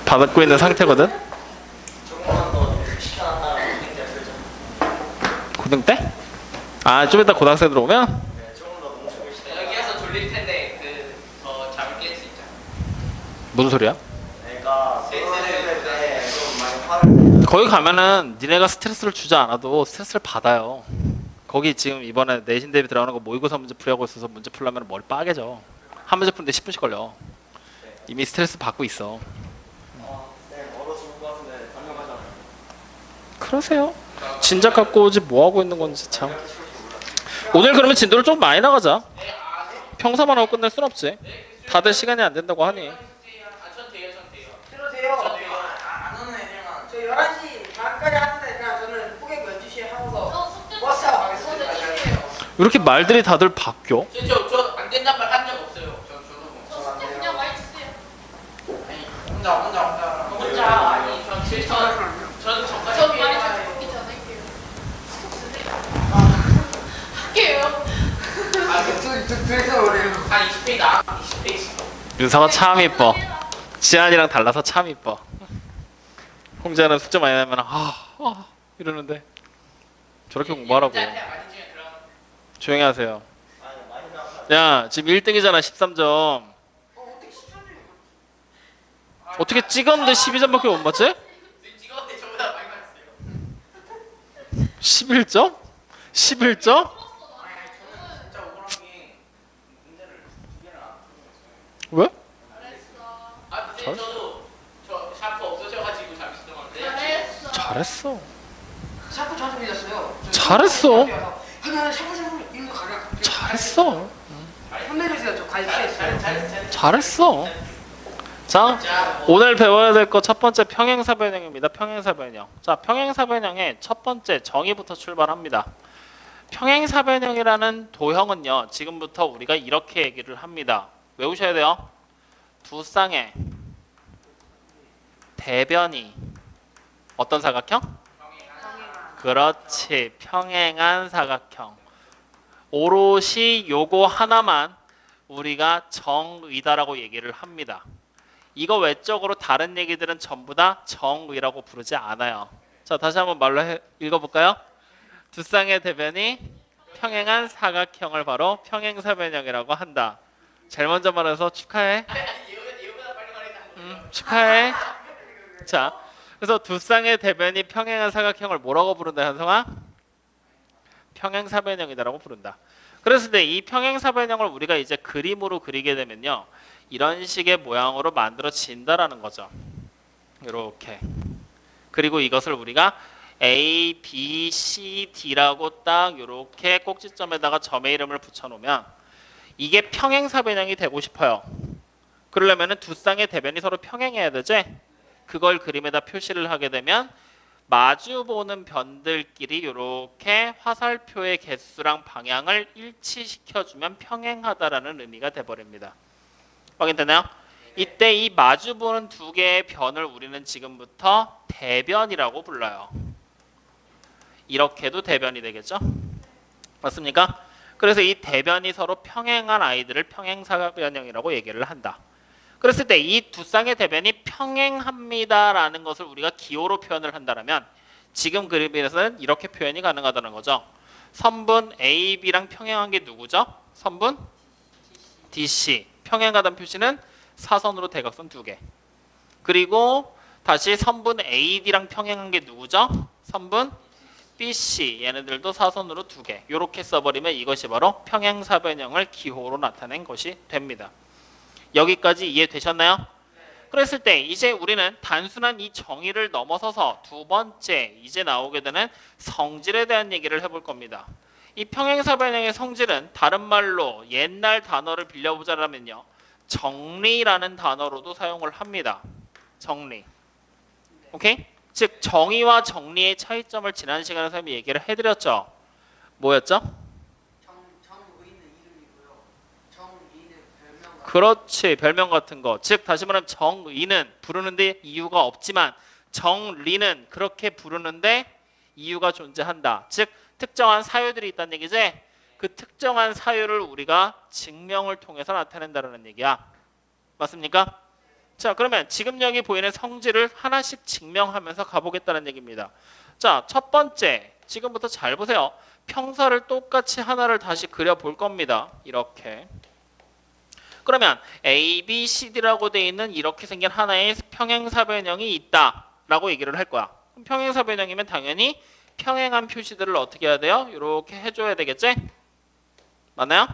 받고 있는 상태거든. 조금만 더 시켜놨다가 고등 때? 아, 좀 이따 고등학생 들어오면? 네, 조금 더 농축을 시켜. 여기에서 졸릴 텐데 더 잠을 깰 수 있잖아. 무슨 소리야? 내가 고등학생 때좀 많이 화를 내. 거기 가면은 니네가 스트레스를 주지 않아도 스트레스를 받아요. 거기 지금 이번에 내신 대비 들어가는 거 모의고사 문제 풀이하고 있어서 문제 풀려면 머리 빠개져. 한 문제 푸는데 10분씩 걸려. 이미 스트레스 받고 있어. 쌤 얼어 죽을 것 같은데 당뇨하잖아요. 그러세요. 진작 갖고 오지 뭐 하고 있는 건지 참. 오늘 그러면 진도를 좀 많이 나가자. 평사만 하고 끝낼 순 없지. 다들 시간이 안 된다고 하니. 전 돼요. 들어도 돼요. 안 오는 애들만. 저 11시 반까지 하는데 그냥 저는 포개 12시에 하고서 저 숙제 버스하고 가겠습니다. 왜 이렇게 말들이 다들 바뀌어? 저안 된단 말 한 적 없어요. 저도 뭐. 저 숙제 그냥 많이 주세요. 아니 혼자 아니 전 실천 저는 정말 저 많이 바뀌지 않을게요. 할게요. 그래서 그래요. 한 20페이지 나 20페이지. 윤서가 참 이뻐. 지안이랑 달라서 참 이뻐. 홍재는 숙제 많이 내면 이러는데 저렇게 공부하라고. 조용히 하세요. 아니 많이 나왔다. 야, 지금 1등이잖아. 13점. 어떻게 13일 어떻게 찍었는데 12점밖에 못 맞지? 찍었는데 저보다 많이 맞았어요. 11점? 11점? 진짜 억울한 게 문제를 두 개를 안 풀었어요. 왜? 잘했어. 아 근데 저도 저 샤프 없어져가지고 잠시 동안 잘했어. 잘했어. 샤프 자주 믿었어요. 잘했어. 하나 샤프샤프 이런 거 가려. 잘했어. 혼내주세요. 저 갈비했어요. 잘했어. 자, 오늘 배워야 될 거 첫 번째 평행사변형입니다. 평행사변형. 자, 평행사변형의 첫 번째 정의부터 출발합니다. 평행사변형이라는 도형은요, 지금부터 우리가 이렇게 얘기를 합니다. 외우셔야 돼요. 두 쌍의 대변이 어떤 사각형? 그렇지, 평행한 사각형. 오롯이 요거 하나만 우리가 정의다라고 얘기를 합니다. 이거 외적으로 다른 얘기들은 전부 다 정의라고 부르지 않아요. 자, 다시 한번 말로 읽어볼까요? 두 쌍의 대변이 평행한 사각형을 바로 평행사변형이라고 한다. 제일 먼저 말해서 축하해. 얘보다 빨리 말했다. 축하해. 자, 그래서 두 쌍의 대변이 평행한 사각형을 뭐라고 부른다, 현성아? 평행사변형이다라고 부른다. 그랬을 때 이 평행사변형을 우리가 이제 그림으로 그리게 되면요, 이런 식의 모양으로 만들어진다라는 거죠. 이렇게. 그리고 이것을 우리가 A, B, C, D라고 딱 이렇게 꼭지점에다가 점의 이름을 붙여놓으면 이게 평행사변형이 되고 싶어요. 그러려면 두 쌍의 대변이 서로 평행해야 되지? 그걸 그림에다 표시를 하게 되면 마주보는 변들끼리 이렇게 화살표의 개수랑 방향을 일치시켜주면 평행하다라는 의미가 돼버립니다. 확인되나요? 이때 이 마주보는 두 개의 변을 우리는 지금부터 대변이라고 불러요. 이렇게도 대변이 되겠죠? 맞습니까? 그래서 이 대변이 서로 평행한 아이들을 평행사변형이라고 얘기를 한다. 그랬을 때 이 두 쌍의 대변이 평행합니다라는 것을 우리가 기호로 표현을 한다면 지금 그림에서는 이렇게 표현이 가능하다는 거죠. 선분 AB랑 평행한 게 누구죠? 선분 DC. 평행하다는 표시는 사선으로 대각선 두 개. 그리고 다시 선분 AD랑 평행한 게 누구죠? 선분 BC. 얘네들도 사선으로 두 개. 이렇게 써버리면 이것이 바로 평행사변형을 기호로 나타낸 것이 됩니다. 여기까지 이해되셨나요? 그랬을 때 이제 우리는 단순한 이 정의를 넘어서서 두 번째 이제 나오게 되는 성질에 대한 얘기를 해볼 겁니다. 이 평행사변형의 성질은 다른 말로 옛날 단어를 빌려보자면요, 정리라는 단어로도 사용을 합니다. 정리. 오케이? 즉 정의와 정리의 차이점을 지난 시간에 선생님이 얘기를 해드렸죠. 뭐였죠? 정의는 이름이고요. 정의는 별명. 그렇지, 별명 같은 거. 즉 다시 말하면 정의는 부르는데 이유가 없지만 정리는 그렇게 부르는데 이유가 존재한다. 즉 특정한 사유들이 있다는 얘기지. 그 특정한 사유를 우리가 증명을 통해서 나타낸다는 얘기야. 맞습니까? 자, 그러면 지금 여기 보이는 성질을 하나씩 증명하면서 가보겠다는 얘기입니다. 자, 첫 번째, 지금부터 잘 보세요. 평사를 똑같이 하나를 다시 그려볼 겁니다. 이렇게. 그러면 A, B, C, D라고 돼 있는 이렇게 생긴 하나의 평행사 변형이 있다라고 얘기를 할 거야. 그럼 평행사 변형이면 당연히 평행한 표시들을 어떻게 해야 돼요? 이렇게 해줘야 되겠지? 맞나요?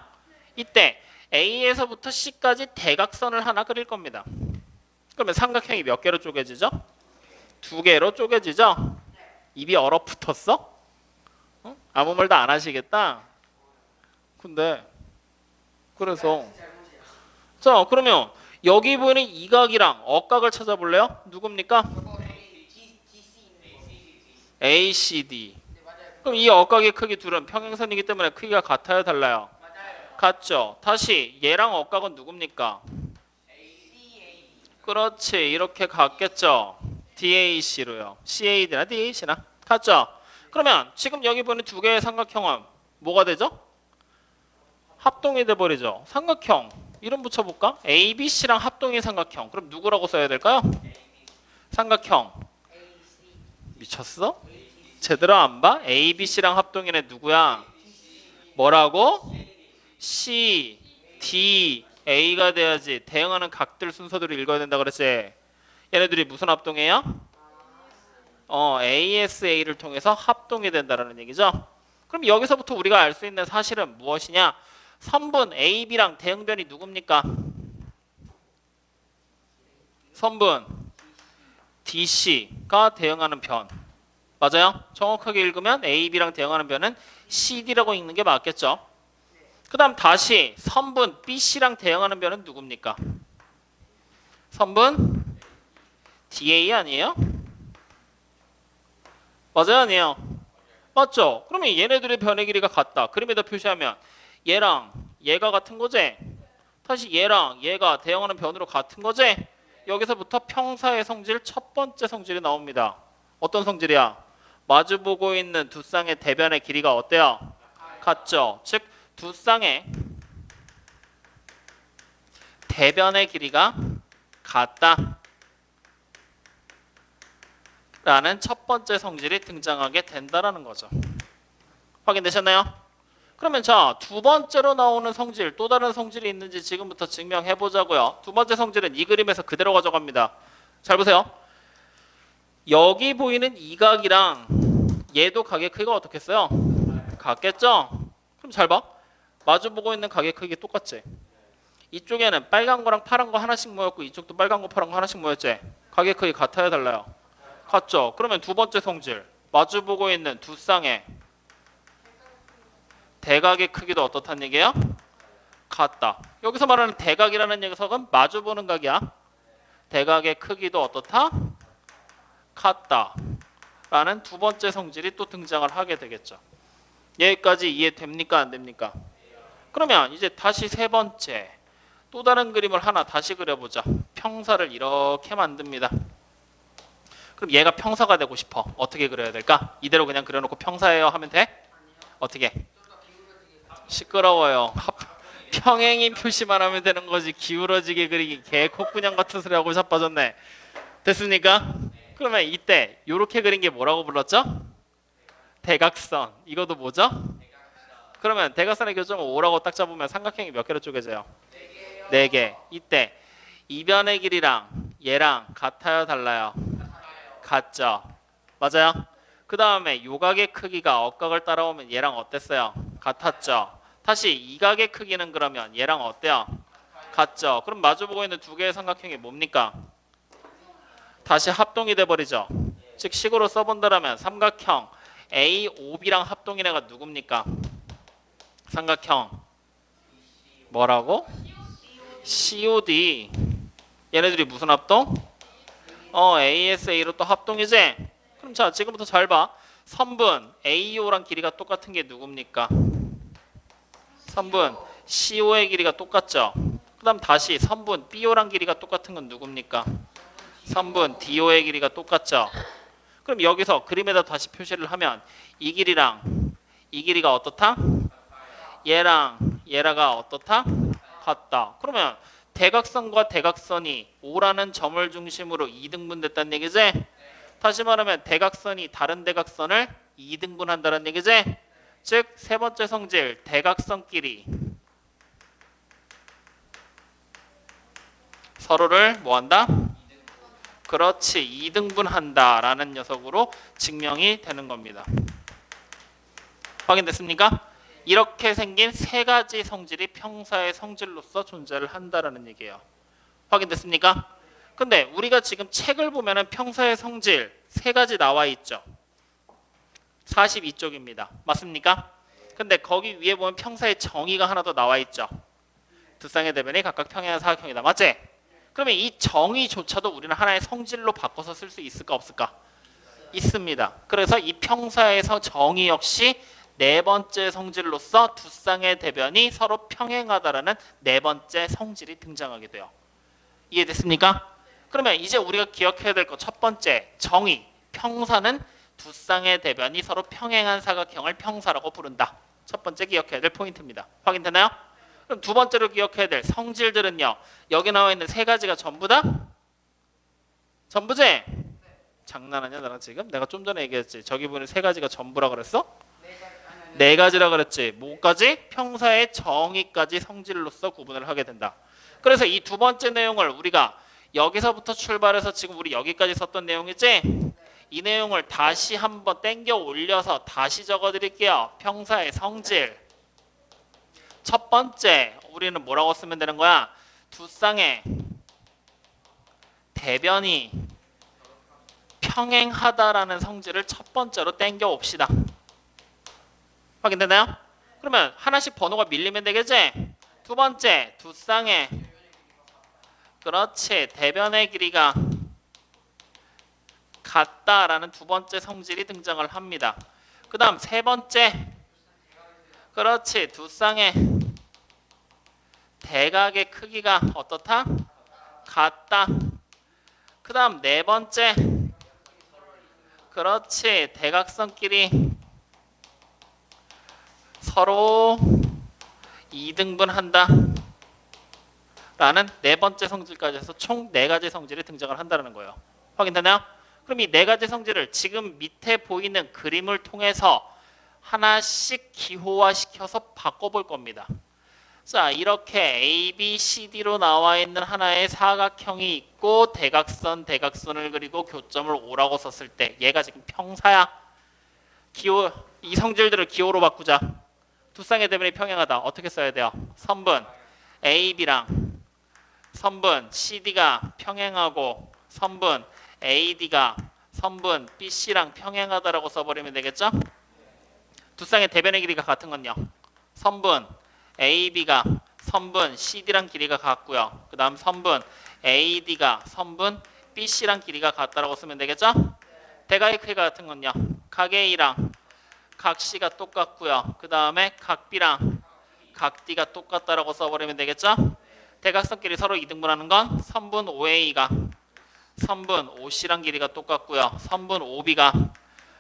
이때 A에서부터 C까지 대각선을 하나 그릴 겁니다. 그러면 삼각형이 몇 개로 쪼개지죠? 2개로 쪼개지죠? 입이 얼어붙었어? 어? 아무 말도 안 하시겠다? 근데 그래서 자, 그러면 여기 보이는 이 각이랑 억각을 찾아볼래요? 누굽니까? A, C, D. 그럼 이 억각의 크기 둘은 평행선이기 때문에 크기가 같아요, 달라요? 같죠. 다시 얘랑 억각은 누굽니까? 그렇지, 이렇게 같겠죠. DAC로요. CAD나 DAC나 같죠. 그러면 지금 여기 보이는 두 개의 삼각형은 뭐가 되죠? 합동이 돼버리죠. 삼각형 이름 붙여볼까? ABC랑 합동의 삼각형. 그럼 누구라고 써야 될까요? 삼각형. 미쳤어? 제대로 안 봐? ABC랑 합동이네 누구야? 뭐라고? C, D, A가 돼야지. 대응하는 각들 순서대로 읽어야 된다 그랬지. 얘네들이 무슨 합동이에요? ASA를 통해서 합동이 된다는 얘기죠. 그럼 여기서부터 우리가 알 수 있는 사실은 무엇이냐? 선분 AB랑 대응변이 누굽니까? 선분 DC가 대응하는 변. 맞아요? 정확하게 읽으면 AB랑 대응하는 변은 CD라고 읽는 게 맞겠죠. 그 다음 다시 선분 BC랑 대응하는 변은 누굽니까? 선분 DA 아니에요? 맞아요? 아니에요? 맞죠? 그러면 얘네들의 변의 길이가 같다. 그림에다 표시하면 얘랑 얘가 같은 거지? 다시 얘랑 얘가 대응하는 변으로 같은 거지? 여기서부터 평사의 성질 첫 번째 성질이 나옵니다. 어떤 성질이야? 마주보고 있는 두 쌍의 대변의 길이가 어때요? 같죠? 즉 두 쌍의 대변의 길이가 같다 라는 첫 번째 성질이 등장하게 된다라는 거죠. 확인되셨나요? 그러면 자, 두 번째로 나오는 성질, 또 다른 성질이 있는지 지금부터 증명해 보자고요. 두 번째 성질은 이 그림에서 그대로 가져갑니다. 잘 보세요. 여기 보이는 이 각이랑 얘도 각의 크기가 어떻겠어요? 같겠죠? 그럼 잘 봐. 마주보고 있는 각의 크기 똑같지? 이쪽에는 빨간 거랑 파란 거 하나씩 모였고 이쪽도 빨간 거 파란 거 하나씩 모였지? 각의 크기 같아요, 달라요? 같죠? 그러면 두 번째 성질, 마주보고 있는 두 쌍의 대각의 크기도 어떻다는 얘기예요? 같다. 여기서 말하는 대각이라는 녀석은 마주보는 각이야. 대각의 크기도 어떻다? 같다. 라는 두 번째 성질이 또 등장을 하게 되겠죠. 여기까지 이해됩니까? 안 됩니까? 그러면 이제 다시 세 번째, 또 다른 그림을 하나 다시 그려보자. 평사를 이렇게 만듭니다. 그럼 얘가 평사가 되고 싶어. 어떻게 그려야 될까? 이대로 그냥 그려놓고 평사예요 하면 돼? 어떻게? 시끄러워요. 평행인 표시만 하면 되는 거지. 기울어지게 그리기 개 콧구녕 같은 소리 하고 자빠졌네. 됐습니까? 그러면 이때 이렇게 그린 게 뭐라고 불렀죠? 대각선. 이것도 뭐죠? 그러면 대각선의 교점을 5라고 딱 잡으면 삼각형이 몇 개로 쪼개져요? 4개. 이때 이변의 길이랑 얘랑 같아요, 달라요? 같죠. 맞아요? 그 다음에 요각의 크기가 억각을 따라오면 얘랑 어땠어요? 같았죠. 다시 이 각의 크기는 그러면 얘랑 어때요? 같죠. 그럼 마주보고 있는 두 개의 삼각형이 뭡니까? 다시 합동이 돼버리죠. 즉 식으로 써본다면 삼각형 AOB랑 합동인 애가 누굽니까? 삼각형 뭐라고? COD. 얘네들이 무슨 합동? ASA로 또 합동이지? 그럼 자, 지금부터 잘 봐. 선분 AO랑 길이가 똑같은 게 누굽니까? 선분 CO의 길이가 똑같죠? 그 다음 다시 선분 BO랑 길이가 똑같은 건 누굽니까? 선분 DO의 길이가 똑같죠? 그럼 여기서 그림에다 다시 표시를 하면 이 길이랑 이 길이가 어떻다? 얘랑 얘라가 어떻다? 같다. 그러면 대각선과 대각선이 O라는 점을 중심으로 2등분 됐다는 얘기지? 다시 말하면 대각선이 다른 대각선을 2등분한다는 얘기지? 즉 세 번째 성질 대각선끼리 서로를 뭐한다? 그렇지 2등분한다 라는 녀석으로 증명이 되는 겁니다. 확인됐습니까? 이렇게 생긴 세 가지 성질이 평사의 성질로서 존재를 한다라는 얘기예요. 확인됐습니까? 근데 우리가 지금 책을 보면은 평사의 성질 세 가지 나와 있죠. 42쪽입니다. 맞습니까? 근데 거기 위에 보면 평사의 정의가 하나 더 나와 있죠. 두 쌍의 대변이 각각 평행한 사각형이다. 맞지? 그러면 이 정의조차도 우리는 하나의 성질로 바꿔서 쓸 수 있을까 없을까? 있습니다. 그래서 이 평사에서 정의 역시 네 번째 성질로서 두 쌍의 대변이 서로 평행하다라는 네 번째 성질이 등장하게 돼요. 이해됐습니까? 그러면 이제 우리가 기억해야 될 것 첫 번째 정의 평사는 두 쌍의 대변이 서로 평행한 사각형을 평사라고 부른다. 첫 번째 기억해야 될 포인트입니다. 확인되나요? 그럼 두 번째로 기억해야 될 성질들은요. 여기 나와 있는 세 가지가 전부 다? 전부지? 장난하냐 나랑 지금? 내가 좀 전에 얘기했지. 저기 보는 세 가지가 전부라 그랬어? 네 가지라 그랬지. 뭐까지? 평사의 정의까지 성질로서 구분을 하게 된다. 그래서 이 두 번째 내용을 우리가 여기서부터 출발해서 지금 우리 여기까지 썼던 내용이지? 이 내용을 다시 한번 땡겨 올려서 다시 적어 드릴게요. 평사의 성질. 첫 번째 우리는 뭐라고 쓰면 되는 거야? 두 쌍의 대변이 평행하다라는 성질을 첫 번째로 땡겨 옵시다. 확인되나요? 그러면 하나씩 번호가 밀리면 되겠지? 두 번째 두 쌍의 그렇지 대변의 길이가 같다라는 두 번째 성질이 등장을 합니다. 그 다음 세 번째 그렇지 두 쌍의 대각의 크기가 어떻다? 같다. 그 다음 네 번째 그렇지 대각선끼리 서로 2등분한다 라는 네 번째 성질까지 해서 총 네 가지 성질이 등장을 한다는 거예요. 확인되나요? 그럼 이 네 가지 성질을 지금 밑에 보이는 그림을 통해서 하나씩 기호화시켜서 바꿔볼 겁니다. 자, 이렇게 A, B, C, D로 나와 있는 하나의 사각형이 있고 대각선을 그리고 교점을 O라고 썼을 때 얘가 지금 평사야. 기호, 이 성질들을 기호로 바꾸자. 두 쌍의 대변이 평행하다. 어떻게 써야 돼요? 선분 A, B랑 선분 CD가 평행하고 선분 AD가 선분 BC랑 평행하다라고 써버리면 되겠죠? 두 쌍의 대변의 길이가 같은 건요. 선분 AB가 선분 CD랑 길이가 같고요. 그 다음 선분 AD가 선분 BC랑 길이가 같다라고 쓰면 되겠죠? 대각의 크기가 같은 건요. 각 A랑 각 C가 똑같고요. 그 다음에 각 B랑 각 D가 똑같다라고 써버리면 되겠죠? 대각선끼리 서로 이등분하는 건 선분 OA가 선분 OC랑 길이가 똑같고요. 선분 OB가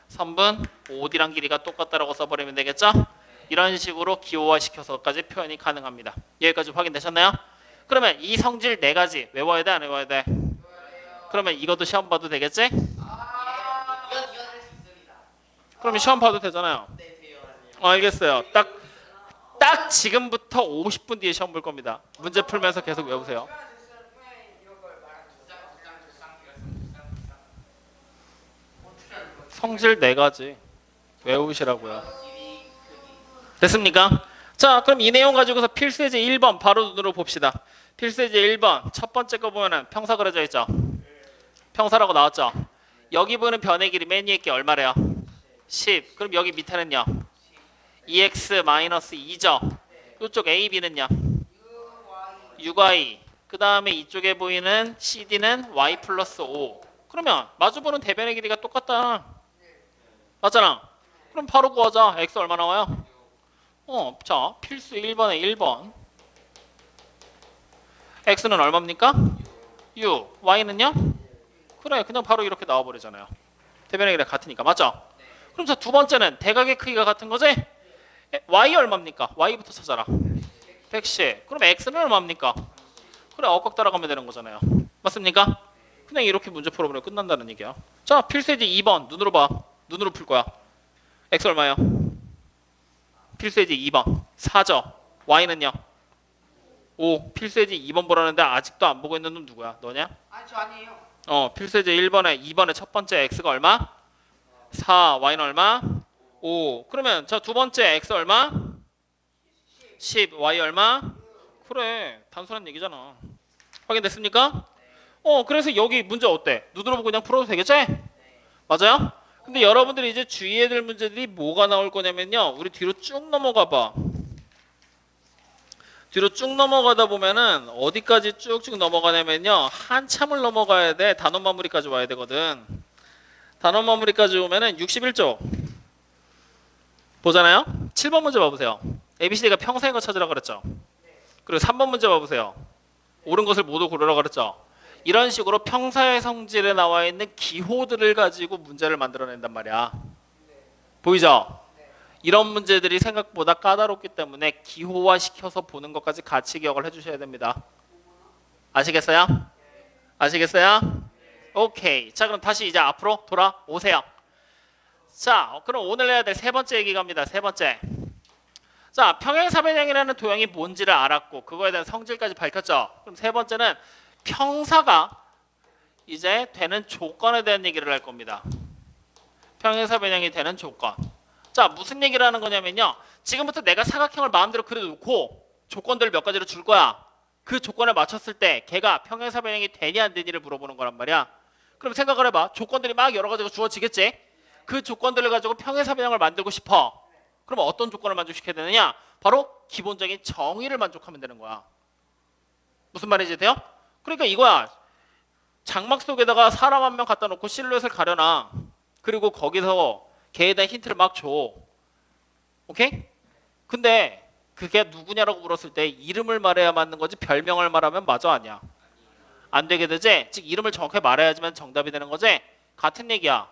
선분 OD랑 길이가 똑같다라고 써버리면 되겠죠? 이런 식으로 기호화시켜서까지 표현이 가능합니다. 여기까지 확인되셨나요? 그러면 이 성질 네 가지 외워야 돼, 안 외워야 돼? 그러면 이것도 시험 봐도 되겠지? 이건 할 수 있습니다. 그러면 시험 봐도 되잖아요. 네, 돼요. 알겠어요. 딱 지금부터 50분 뒤에 시험 볼 겁니다. 문제 풀면서 계속 외우세요. 성질 네 가지 외우시라고요. 됐습니까? 자, 그럼 이 내용 가지고서 필수예제 1번 바로 눈으로 봅시다. 필수예제 1번 첫 번째 거 보면은 평사 그려져 있죠. 평사라고 나왔죠. 여기 보는 변의 길이 맨 위에 게 얼마래요? 10. 그럼 여기 밑에는요? 2x-2죠. 이쪽 AB는요? 6y. 그 다음에 이쪽에 보이는 CD는 y 플러스 5. 그러면 마주보는 대변의 길이가 똑같다. 맞잖아. 그럼 바로 구하자. x 얼마 나와요? 자, 필수 1번에 1번. x는 얼마입니까? 6. y는요? 그래, 그냥 바로 이렇게 나와버리잖아요. 대변의 길이가 같으니까. 맞죠? 그럼 자, 두 번째는 대각의 크기가 같은 거지? y 얼마입니까? y부터 찾아라. 110. 그럼 x는 얼마입니까? 그래 억각 따라가면 되는 거잖아요. 맞습니까? 그냥 이렇게 문제 풀어보면 끝난다는 얘기야. 자 필수예제 2번 눈으로 봐. 눈으로 풀 거야. x 얼마요? 필수예제 2번 4죠. y는요? 5. 필수예제 2번 보라는데 아직도 안 보고 있는 놈 누구야? 너냐? 아니 저 아니에요. 필수예제 1번에 2번에 첫 번째 x가 얼마? 4. y는 얼마? 5. 그러면 자 두 번째 x 얼마? 10. y 얼마? 그래 단순한 얘기잖아. 확인됐습니까? 그래서 여기 문제 어때? 눈으로 보고 그냥 풀어도 되겠지? 맞아요? 근데 여러분들이 이제 주의해야 될 문제들이 뭐가 나올 거냐면요. 우리 뒤로 쭉 넘어가 봐. 뒤로 쭉 넘어가다 보면은 어디까지 쭉쭉 넘어가냐면요. 한참을 넘어가야 돼. 단원 마무리까지 와야 되거든. 단원 마무리까지 오면은 61쪽. 보잖아요? 7번 문제 봐보세요. ABCD가 평생인 거 찾으라 그랬죠? 그리고 3번 문제 봐보세요. 옳은 것을 모두 고르라 그랬죠? 이런 식으로 평사의 성질에 나와 있는 기호들을 가지고 문제를 만들어낸단 말이야. 보이죠? 이런 문제들이 생각보다 까다롭기 때문에 기호화 시켜서 보는 것까지 같이 기억을 해주셔야 됩니다. 아시겠어요? 아시겠어요? 오케이. 자 그럼 다시 이제 앞으로 돌아오세요. 자 그럼 오늘 해야 될 세 번째 얘기 갑니다. 세 번째. 자 평행사변형이라는 도형이 뭔지를 알았고 그거에 대한 성질까지 밝혔죠. 그럼 세 번째는 평사가 이제 되는 조건에 대한 얘기를 할 겁니다. 평행사변형이 되는 조건. 자 무슨 얘기를 하는 거냐면요. 지금부터 내가 사각형을 마음대로 그려놓고 조건들을 몇 가지로 줄 거야. 그 조건에 맞췄을 때 걔가 평행사변형이 되냐 안 되냐를 물어보는 거란 말이야. 그럼 생각을 해봐. 조건들이 막 여러 가지가 주어지겠지. 그 조건들을 가지고 평행사변형을 만들고 싶어. 그럼 어떤 조건을 만족시켜야 되느냐? 바로 기본적인 정의를 만족하면 되는 거야. 무슨 말인지 돼요? 그러니까 이거야. 장막 속에다가 사람 한 명 갖다 놓고 실루엣을 가려놔. 그리고 거기서 걔에 대한 힌트를 막 줘. 오케이? 근데 그게 누구냐라고 물었을 때 이름을 말해야 맞는 거지 별명을 말하면 맞아 아니야? 안 되게 되지? 즉 이름을 정확하게 말해야지만 정답이 되는 거지? 같은 얘기야.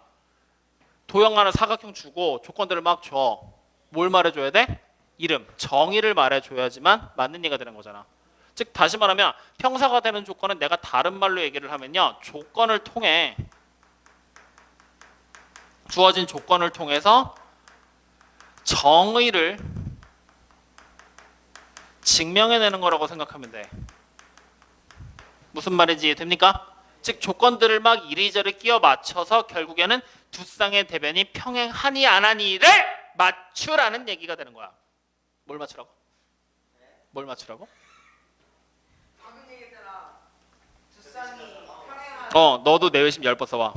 도형 하나 사각형 주고 조건들을 막 줘. 뭘 말해줘야 돼? 이름, 정의를 말해줘야지만 맞는 얘기가 되는 거잖아. 즉 다시 말하면 평사가 되는 조건은 내가 다른 말로 얘기를 하면요. 조건을 통해 주어진 조건을 통해서 정의를 증명해내는 거라고 생각하면 돼. 무슨 말인지 이해됩니까? 즉 조건들을 막 이리저리 끼워 맞춰서 결국에는 두 쌍의 대변이 평행하니 안 하니를 맞추라는 얘기가 되는 거야. 뭘 맞추라고? 뭘 맞추라고? 방금 얘기했잖아. 두 쌍이 평행하다. 너도 내외심 10번 써와.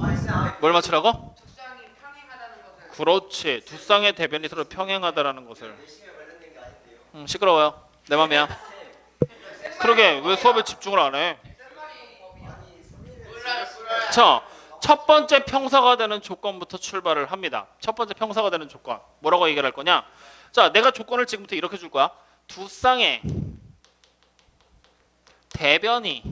뭘 맞추라고? 두 쌍이 평행하다는 것을. 그렇지. 두 쌍의 대변이 서로 평행하다라는 것을. 열심히 관련된 게 아닌데요. 시끄러워요. 내 맘이야. 그러게 왜 수업에 집중을 안 해? 자, 첫 번째 평사가 되는 조건부터 출발을 합니다. 첫 번째 평사가 되는 조건. 뭐라고 얘기를 할 거냐? 자, 내가 조건을 지금부터 이렇게 줄 거야. 두 쌍의 대변이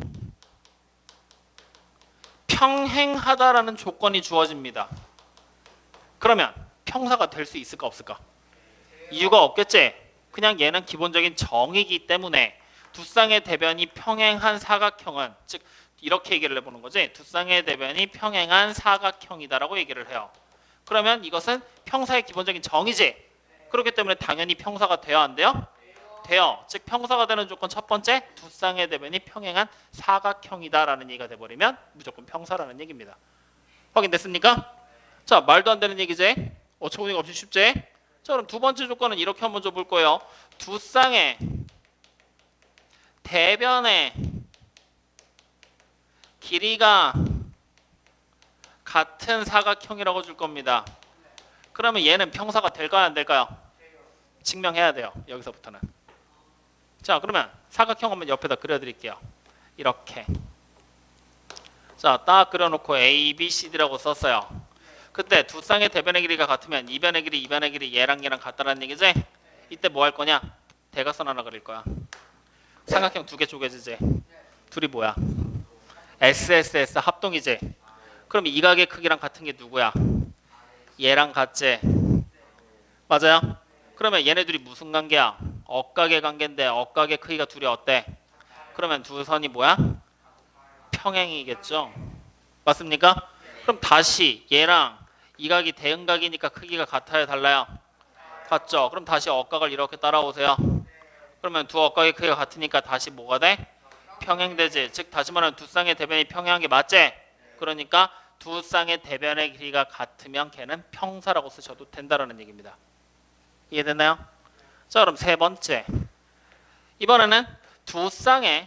평행하다라는 조건이 주어집니다. 그러면 평사가 될 수 있을까 없을까? 이유가 없겠지? 그냥 얘는 기본적인 정의이기 때문에 두 쌍의 대변이 평행한 사각형은 즉 이렇게 얘기를 해보는 거지. 두 쌍의 대변이 평행한 사각형이다라고 얘기를 해요. 그러면 이것은 평사의 기본적인 정의지. 그렇기 때문에 당연히 평사가 돼야 안 돼요? 돼요. 즉 평사가 되는 조건 첫 번째 두 쌍의 대변이 평행한 사각형이다라는 얘기가 돼버리면 무조건 평사라는 얘기입니다. 확인됐습니까? 자 말도 안 되는 얘기지. 어처구니가 없이 쉽지. 자 그럼 두 번째 조건은 이렇게 한번 줘볼 거예요. 두 쌍의 대변의 길이가 같은 사각형이라고 줄 겁니다. 그러면 얘는 평사가 될까요 안 될까요? 증명해야 돼요. 여기서부터는. 자 그러면 사각형 한번 옆에다 그려드릴게요. 이렇게. 자 딱 그려놓고 A, B, C, D라고 썼어요. 그때 두 쌍의 대변의 길이가 같으면 이변의 길이, 이변의 길이 얘랑 얘랑 같다라는 얘기지? 이때 뭐 할 거냐? 대각선 하나 그릴 거야. 삼각형 두 개 쪼개지지? 둘이 뭐야? SSS 합동이지? 그럼 이 각의 크기랑 같은 게 누구야? 얘랑 같지? 맞아요? 그러면 얘네 둘이 무슨 관계야? 억각의 관계인데 억각의 크기가 둘이 어때? 그러면 두 선이 뭐야? 평행이겠죠. 맞습니까? 그럼 다시 얘랑 이 각이 대응각이니까 크기가 같아요, 달라요? 같죠. 그럼 다시 억각을 이렇게 따라오세요. 그러면 두 억각의 크기가 같으니까 다시 뭐가 돼? 평행되지. 즉 다시 말하면 두 쌍의 대변이 평행한 게 맞지? 그러니까 두 쌍의 대변의 길이가 같으면 걔는 평사라고 쓰셔도 된다라는 얘기입니다. 이해됐나요? 자, 그럼 세 번째. 이번에는 두 쌍의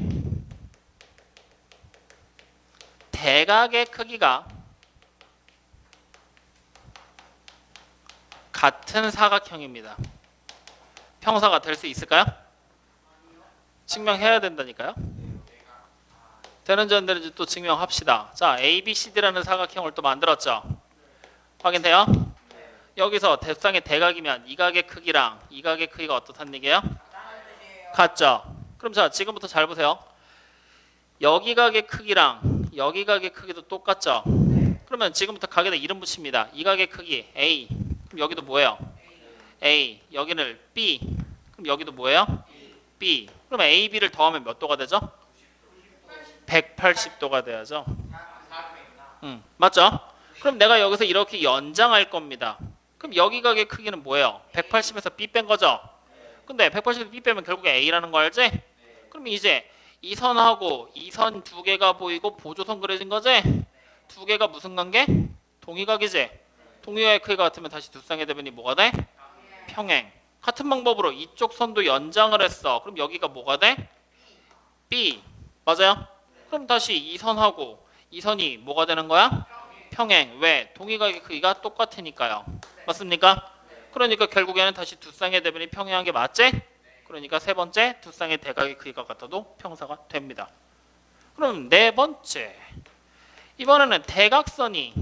대각의 크기가 같은 사각형입니다. 평사가 될 수 있을까요? 증명해야 된다니까요. 되는지 안 되는지 또 증명합시다. 자, ABCD라는 사각형을 또 만들었죠. 확인돼요? 여기서 대쌍의 대각이면 이 각의 크기랑 이 각의 크기가 어떻다는 얘기예요? 같죠. 그럼 자, 지금부터 잘 보세요. 여기 각의 크기랑 여기 각의 크기도 똑같죠. 그러면 지금부터 각에다 이름 붙입니다. 이 각의 크기 A. 그럼 여기도 뭐예요? A. 여기는 B. 그럼 여기도 뭐예요? B. 그러면 A, B를 더하면 몇 도가 되죠? 180도가 돼야죠. 맞죠? 그럼 내가 여기서 이렇게 연장할 겁니다. 그럼 여기 각의 크기는 뭐예요? 180에서 B 뺀 거죠? 근데 180에서 B 빼면 결국에 A라는 거 알지? 그럼 이제 이 선하고 이 선 두 개가 보이고 보조선 그려진 거지? 두 개가 무슨 관계? 동의각이지? 동의각의 크기가 같으면 다시 두 쌍의 대변이 뭐가 돼? 평행. 같은 방법으로 이쪽 선도 연장을 했어. 그럼 여기가 뭐가 돼? B. 맞아요? 그럼 다시 이 선하고 이 선이 뭐가 되는 거야? 평행. 왜? 동의각의 크기가 똑같으니까요. 맞습니까? 그러니까 결국에는 다시 두 쌍의 대변이 평행한 게 맞지? 그러니까 세 번째 두 쌍의 대각의 크기가 같아도 평사가 됩니다. 그럼 네 번째. 이번에는 대각선이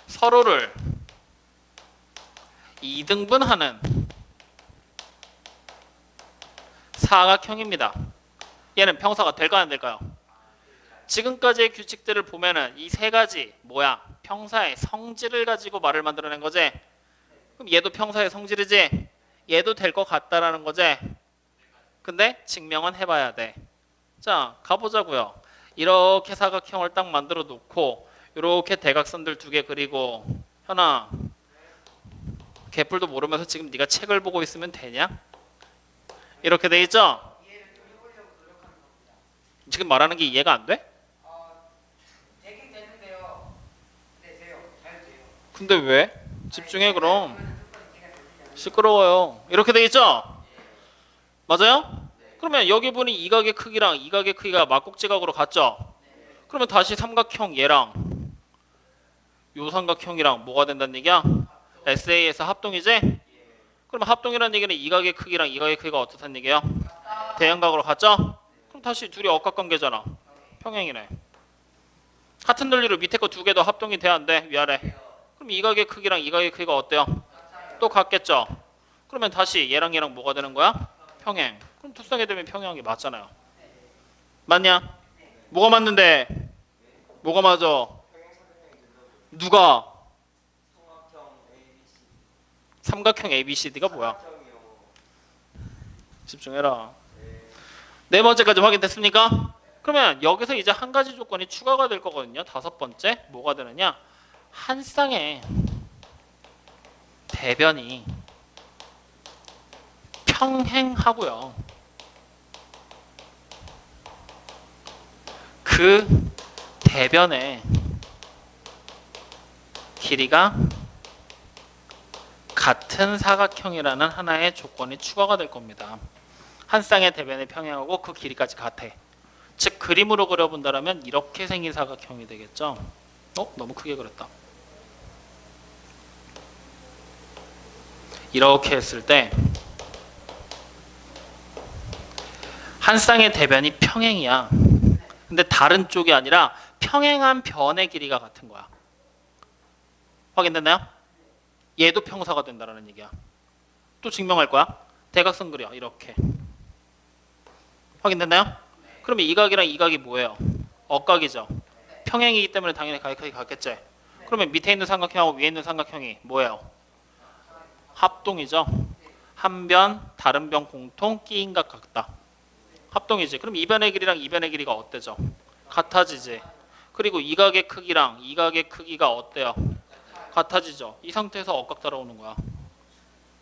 서로를 이등분하는 사각형입니다. 얘는 평사가 될까요, 안 될까요? 지금까지의 규칙들을 보면은 이 세 가지 뭐야? 평사의 성질을 가지고 말을 만들어낸 거지. 그럼 얘도 평사의 성질이지. 얘도 될 것 같다라는 거지. 근데 증명은 해봐야 돼. 자, 가보자고요. 이렇게 사각형을 딱 만들어 놓고 이렇게 대각선들 두 개 그리고 현아, 개뿔도 모르면서 지금 네가 책을 보고 있으면 되냐? 이렇게 돼 있죠? 지금 말하는 게 이해가 안 돼? 되긴 되는데요. 네, 돼요. 잘 돼요. 근데 왜? 집중해 그럼. 시끄러워요. 이렇게 돼 있죠? 맞아요? 그러면 여기 보니 이 각의 크기랑 이 각의 크기가 막국지각으로 같죠? 그러면 다시 삼각형 얘랑 요 삼각형이랑 뭐가 된다는 얘기야? SA에서 합동이지? 그러면 합동이라는 얘기는 이 각의 크기랑 이 각의 크기가 어떻다는 얘기예요? 대형각으로 같죠? 그럼 다시 둘이 억각관계잖아. 평행이네. 같은 논리로 밑에 거 두 개도 합동이 돼야 안 돼? 위아래. 그럼 이 각의 크기랑 이 각의 크기가 어때요? 또 같겠죠? 그러면 다시 얘랑 얘랑 뭐가 되는 거야? 평행. 그럼 두 쌍이 되면 평행한 게 맞잖아요. 맞냐? 뭐가 맞는데? 뭐가 맞아? 누가? 삼각형 ABCD가 뭐야? 집중해라. 네 번째까지 확인됐습니까? 그러면 여기서 이제 한 가지 조건이 추가가 될 거거든요. 다섯 번째 뭐가 되느냐? 한 쌍의 대변이 평행하고요. 그 대변의 길이가 같은 사각형이라는 하나의 조건이 추가가 될 겁니다. 한 쌍의 대변이 평행하고 그 길이까지 같아. 즉 그림으로 그려본다면 이렇게 생긴 사각형이 되겠죠. 너무 크게 그렸다. 이렇게 했을 때 한 쌍의 대변이 평행이야. 근데 다른 쪽이 아니라 평행한 변의 길이가 같은 거야. 확인됐나요? 얘도 평사가 된다는 얘기야. 또 증명할 거야. 대각선 그려. 이렇게. 확인됐나요? 그러면 이 각이랑 이 각이 뭐예요? 억각이죠. 평행이기 때문에 당연히 각의 크기 같겠지. 그러면 밑에 있는 삼각형하고 위에 있는 삼각형이 뭐예요? 합동이죠. 한 변 다른 변 공통 끼인각 같다. 합동이지. 그럼 이 변의 길이랑 이 변의 길이가 어때죠? 같아지지. 그리고 이 각의 크기랑 이 각의 크기가 어때요? 같아지죠. 이 상태에서 억각 따라오는 거야.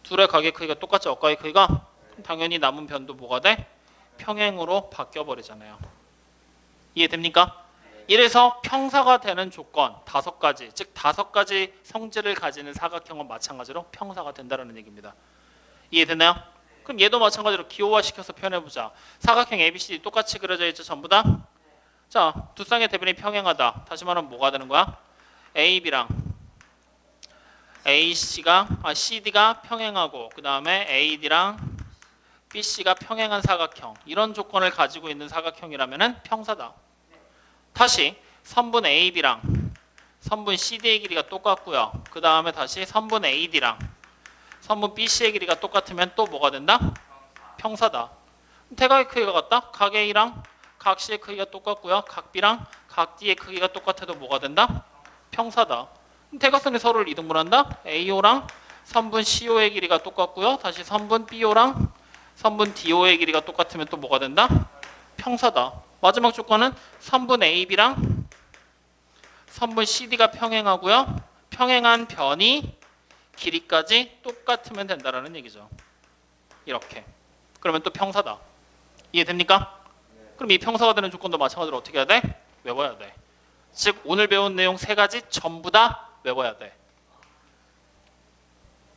둘의 각의 크기가 똑같지. 억각의 크기가? 그럼 당연히 남은 변도 뭐가 돼? 평행으로 바뀌어 버리잖아요. 이해됩니까? 이래서 평사가 되는 조건 5가지, 즉 5가지 성질을 가지는 사각형은 마찬가지로 평사가 된다는 얘기입니다. 이해되나요? 그럼 얘도 마찬가지로 기호화시켜서 표현해보자. 사각형 ABCD 똑같이 그려져 있죠, 전부 다? 자, 두 쌍의 대변이 평행하다. 다시 말하면 뭐가 되는 거야? AB랑 CD가 평행하고 그 다음에 AD랑 BC가 평행한 사각형. 이런 조건을 가지고 있는 사각형이라면 평사다. 다시 선분 AB랑 선분 CD의 길이가 똑같고요. 그 다음에 다시 선분 AD랑 선분 BC의 길이가 똑같으면 또 뭐가 된다? 평사다. 대각의 크기가 같다? 각 A랑 각 C의 크기가 똑같고요. 각 B랑 각 D의 크기가 똑같아도 뭐가 된다? 평사다. 대각선이 서로를 이등분한다? AO랑 선분 CO의 길이가 똑같고요. 다시 선분 BO랑 선분 DO의 길이가 똑같으면 또 뭐가 된다? 평사다. 마지막 조건은 선분 AB랑 선분 CD가 평행하고요. 평행한 변이 길이까지 똑같으면 된다라는 얘기죠. 이렇게. 그러면 또 평사다. 이해됩니까? 그럼 이 평사가 되는 조건도 마찬가지로 어떻게 해야 돼? 외워야 돼. 즉 오늘 배운 내용 3가지 전부 다 외워야 돼.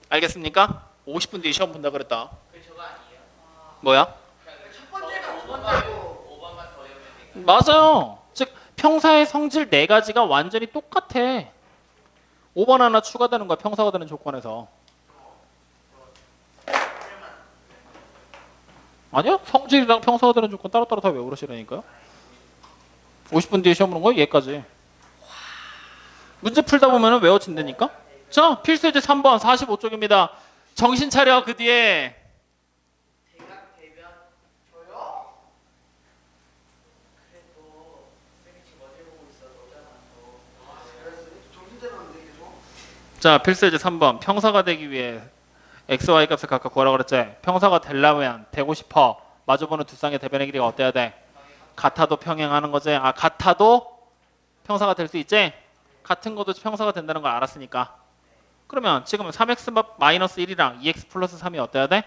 알겠습니까? 50분 뒤에 시험 본다 그랬다. 그 저거 아니에요? 뭐야? 첫 번째가 두 번째고 5번만 더 외우면 되니까. 맞아요. 즉 평사의 성질 4가지가 완전히 똑같아. 5번 하나 추가되는 거야. 평사가 되는 조건에서. 아니야. 성질이랑 평사가 되는 조건 따로따로 다 외우시라니까요. 50분 뒤에 시험 보는 거야. 얘까지. 문제 풀다 보면 외워진다니까. 자, 필수예제 3번 45쪽입니다. 정신 차려. 그 뒤에. 대각 대변 저요? 그래도 쌤이 지금 어딜 보고 있어 너잖아 그래서 정신 차렸는데 계속 자, 필수예제 3번. 평사가 되기 위해 x, y 값을 각각 구하라 그랬지. 평사가 되려면 되고 싶어. 마주보는 두 쌍의 대변의 길이가 어때야 돼? 같아도 평행하는 거지. 아, 같아도 평사가 될 수 있지? 같은 것도 평사가 된다는 걸 알았으니까. 그러면 지금 3x-1이랑 2x 플러스 3이 어때야 돼?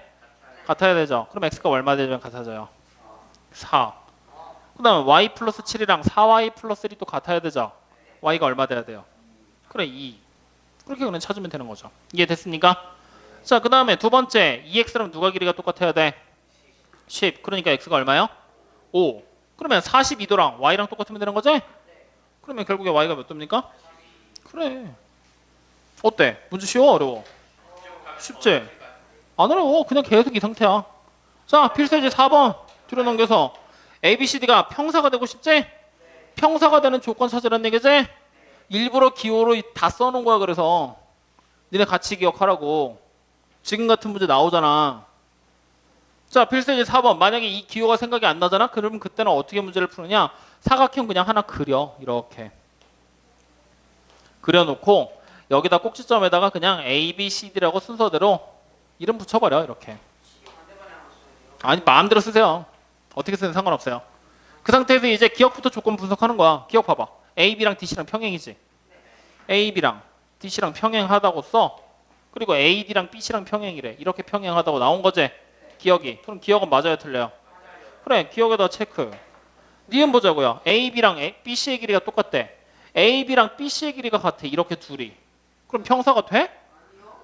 같아야 되죠. 그럼 x가 얼마 되면 같아져요? 4. 그 다음에 y 플러스 7이랑 4y 플러스 1이 또 같아야 되죠. y가 얼마 돼야 돼요? 그래 2. 그렇게 그냥 찾으면 되는 거죠. 이해됐습니까? 자, 그 다음에 두 번째 2x랑 누가 길이가 똑같아야 돼? 10. 그러니까 x가 얼마요? 5. 그러면 42도랑 y랑 똑같으면 되는 거지? 그러면 결국에 y가 몇 도입니까? 그래. 어때? 문제 쉬워? 어려워? 쉽지? 안 어려워. 그냥 계속 이 상태야. 자, 필수예제 4번 뒤로 넘겨서 ABCD가 평사가 되고 싶지? 평사가 되는 조건 찾으라는 얘기지? 일부러 기호로 다 써놓은 거야. 그래서 니네 같이 기억하라고. 지금 같은 문제 나오잖아. 자, 필수예제 4번. 만약에 이 기호가 생각이 안 나잖아? 그러면 그때는 어떻게 문제를 푸느냐? 사각형 그냥 하나 그려. 이렇게. 그려놓고 여기다 꼭지점에다가 그냥 A, B, C, D라고 순서대로 이름 붙여버려. 이렇게. 아니, 마음대로 쓰세요. 어떻게 쓰든 상관없어요. 그 상태에서 이제 기억부터 조건 분석하는 거야. 기억 봐봐. A, B랑 DC랑 평행이지. A, B랑 DC랑 평행하다고 써. 그리고 A, D랑 BC랑 평행이래. 이렇게 평행하다고 나온 거지. 기억이. 그럼 기억은 맞아요, 틀려요? 그래, 기억에다 체크. 니은 보자고요. A, B랑 BC의 길이가 똑같대. A, B랑 BC의 길이가 같아. 이렇게 둘이. 그럼 평사가 돼?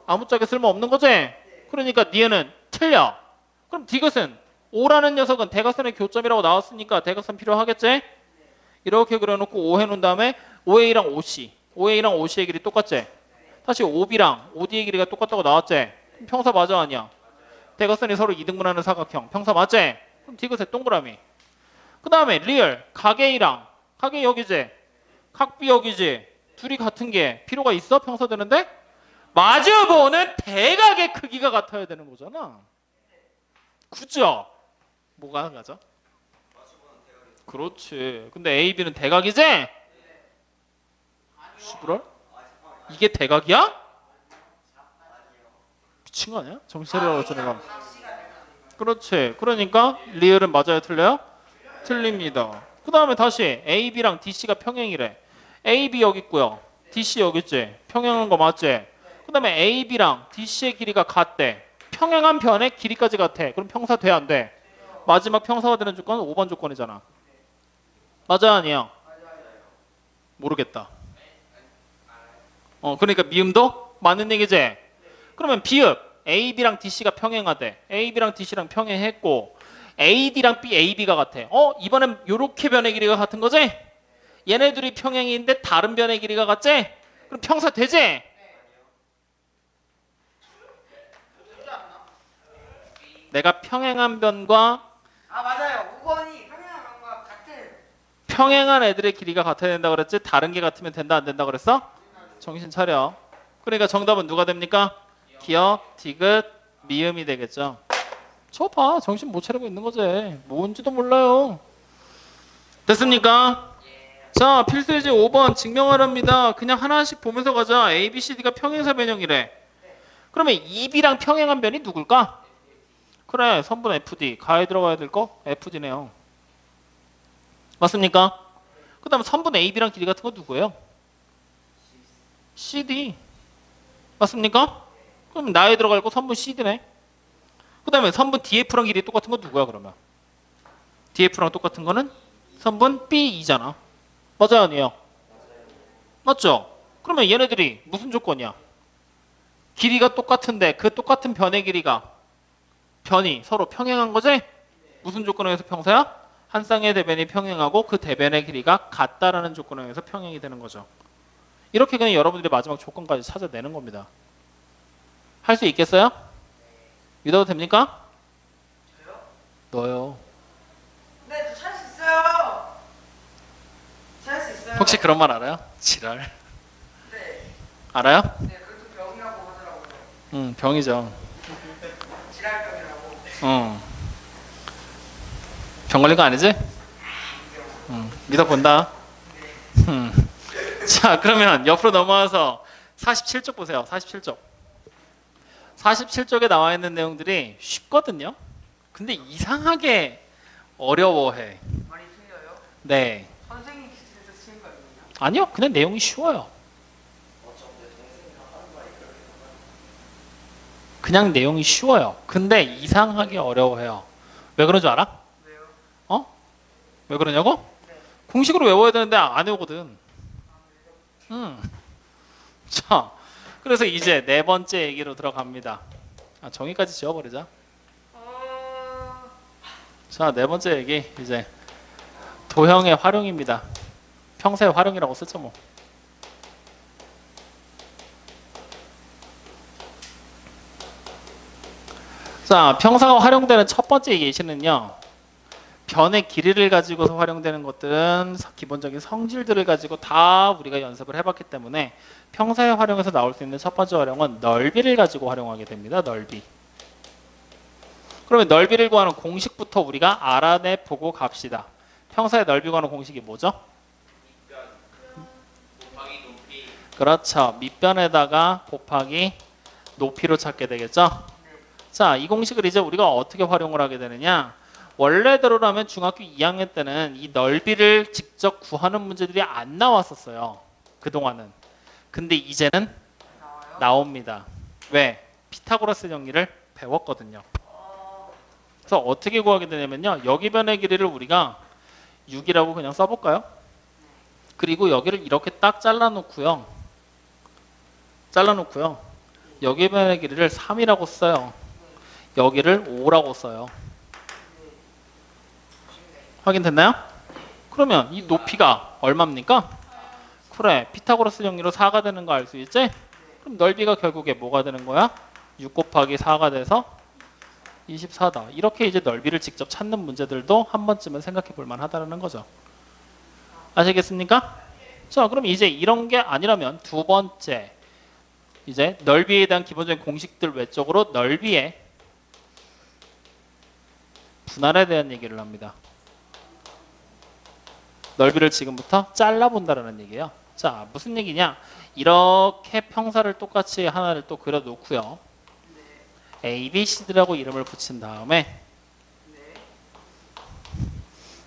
아무짝에 쓸모없는 거지? 그러니까 니은은 틀려. 그럼 디귿은 O라는 녀석은 대각선의 교점이라고 나왔으니까 대각선 필요하겠지? 이렇게 그려놓고 O 해놓은 다음에 OA랑 OC. OA랑 OC의 길이 똑같지? 다시 OB랑 OD의 길이가 똑같다고 나왔지? 그럼 평사 맞아 아니야? 대각선이 서로 이등분하는 사각형. 평사 맞지? 그럼 디귿의 동그라미. 그 다음에 리얼. 각 A랑 각 A 여기지? 각 B 여기지? 둘이 같은 게 필요가 있어? 평사 되는데? 마주보는 대각의 크기가 같아야 되는 거잖아. 그죠? 뭐가 가죠? 그렇지. 근데 A, B는 대각이지? 시부럴? 이게 대각이야? 미친 거 아니야? 정신 차리라고 했잖아. 그렇지. 그러니까 리을은 맞아요, 틀려요? 틀립니다. 그 다음에 다시 AB랑 DC가 평행이래. AB 여기 있고요. DC 여기 있지. 평행한 거 맞지? 그 다음에 AB랑 DC의 길이가 같대. 평행한 변의 길이까지 같아. 그럼 평사 돼, 안 돼? 마지막 평사가 되는 조건은 5번 조건이잖아. 맞아, 아니야? 모르겠다. 그러니까 미음도 맞는 얘기지? 그러면 비읍 AB랑 DC가 평행하대. AB랑 DC랑 평행했고 AD랑 B, AB가 같아. 이번엔 요렇게 변의 길이가 같은 거지? 얘네들이 평행인데 다른 변의 길이가 같지? 그럼 평사 되지? 내가 평행한 변과 아 맞아요. 5번이 평행한 방과 같은. 평행한 애들의 길이가 같아야 된다 그랬지? 다른 게 같으면 된다 안 된다 그랬어? 정신 차려. 그러니까 정답은 누가 됩니까? 기역, 디귿, 미음이 되겠죠. 저 봐. 정신 못 차리고 있는 거지. 뭔지도 몰라요. 됐습니까? 자, 필수 예제 5번 증명하랍니다. 그냥 하나씩 보면서 가자. A, B, C, D가 평행사 변형이래. 그러면 2B랑 평행한 변이 누굴까? 그래, 선분 FD. 가에 들어가야 될 거? FD네요. 맞습니까? 그 다음에 선분 AB랑 길이 같은 거 누구예요? CD. 맞습니까? 그럼 나에 들어갈 거 선분 CD네. 그 다음에 선분 DF랑 길이 똑같은 거 누구야 그러면? DF랑 똑같은 거는 선분 B2잖아. 맞아요, 아니에요? 맞죠? 그러면 얘네들이 무슨 조건이야? 길이가 똑같은데 그 똑같은 변의 길이가 변이 서로 평행한 거지? 무슨 조건에 의해서 평사야? 한 쌍의 대변이 평행하고 그 대변의 길이가 같다라는 조건에 의해서 평행이 되는 거죠. 이렇게 그냥 여러분들이 마지막 조건까지 찾아내는 겁니다. 할 수 있겠어요? 믿어도 됩니까? 저요? 너요. 네, 저 찾을 수 있어요. 찾을 수 있어요. 혹시 그런 말 알아요? 지랄. 네, 알아요? 네, 그것도 병이라고 하더라고요. 병이죠. 지랄병이라고. 병 걸린 거 아니지? 믿어본다. 자, 그러면 옆으로 넘어와서 47쪽 보세요. 47쪽. 47쪽에 나와 있는 내용들이 쉽거든요. 근데 이상하게 어려워해. 많이 틀려요? 네. 선생님 기술에서 쓰는 거 아니에요? 아니요. 그냥 내용이 쉬워요. 그냥 내용이 쉬워요. 근데 이상하게 어려워해요. 왜 그런 줄 알아? 왜요? 왜 그러냐고? 네. 공식으로 외워야 되는데 안 외우거든. 자, 그래서 이제 네 번째 얘기로 들어갑니다. 정의까지 지워버리자. 자, 네 번째 얘기 이제 도형의 활용입니다. 평사의 활용이라고 쓰죠 뭐. 자, 평사가 활용되는 첫 번째 예시는요. 변의 길이를 가지고서 활용되는 것들은 기본적인 성질들을 가지고 다 우리가 연습을 해봤기 때문에 평사의 활용에서 나올 수 있는 첫 번째 활용은 넓이를 가지고 활용하게 됩니다. 넓이. 그러면 넓이를 구하는 공식부터 우리가 알아내 보고 갑시다. 평사의 넓이 구하는 공식이 뭐죠? 곱하기 높이. 그렇죠. 밑변에다가 곱하기 높이로 찾게 되겠죠. 자, 이 공식을 이제 우리가 어떻게 활용을 하게 되느냐? 원래대로라면 중학교 2학년 때는 이 넓이를 직접 구하는 문제들이 안 나왔었어요. 그동안은. 근데 이제는 나와요? 나옵니다. 왜? 피타고라스 정리를 배웠거든요. 그래서 어떻게 구하게 되냐면요. 여기 변의 길이를 우리가 6이라고 그냥 써볼까요? 그리고 여기를 이렇게 딱 잘라놓고요. 여기 변의 길이를 3이라고 써요. 여기를 5라고 써요. 확인됐나요? 그러면 이 높이가 얼마입니까? 그래, 피타고라스 정리로 4가 되는 거 알 수 있지? 그럼 넓이가 결국에 뭐가 되는 거야? 6 곱하기 4가 돼서 24다. 이렇게 이제 넓이를 직접 찾는 문제들도 한 번쯤은 생각해 볼 만하다는 거죠. 아시겠습니까? 자, 그럼 이제 이런 게 아니라면 두 번째 이제 넓이에 대한 기본적인 공식들 외적으로 넓이의 분할에 대한 얘기를 합니다. 넓이를 지금부터 잘라본다라는 얘기예요. 자, 무슨 얘기냐? 이렇게 평사를 똑같이 하나를 또 그려놓고요. A, B, C라고 이름을 붙인 다음에 네.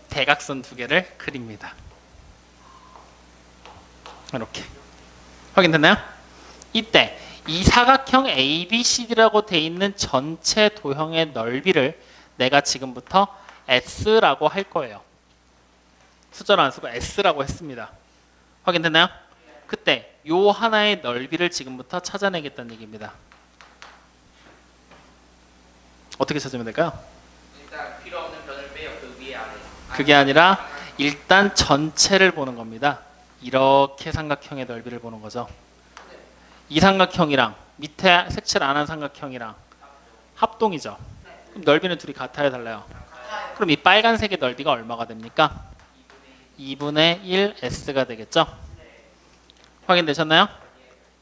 대각선 두 개를 그립니다. 이렇게 확인됐나요? 이때 이 사각형 ABCD라고 돼 있는 전체 도형의 넓이를 내가 지금부터 S라고 할 거예요. 숫자로 안 쓰고 S라고 했습니다. 확인됐나요? 그때 요 하나의 넓이를 지금부터 찾아내겠다는 얘기입니다. 어떻게 찾으면 될까요? 일단 필요 없는 변을 빼요. 그 위에 아래. 그게 아니라 일단 전체를 보는 겁니다. 이렇게 삼각형의 넓이를 보는 거죠. 이 삼각형이랑 밑에 색칠 안 한 삼각형이랑 합동이죠. 그럼 넓이는 둘이 같아요, 달라요? 그럼 이 빨간색의 넓이가 얼마가 됩니까? 2분의 1S가 되겠죠? 확인되셨나요?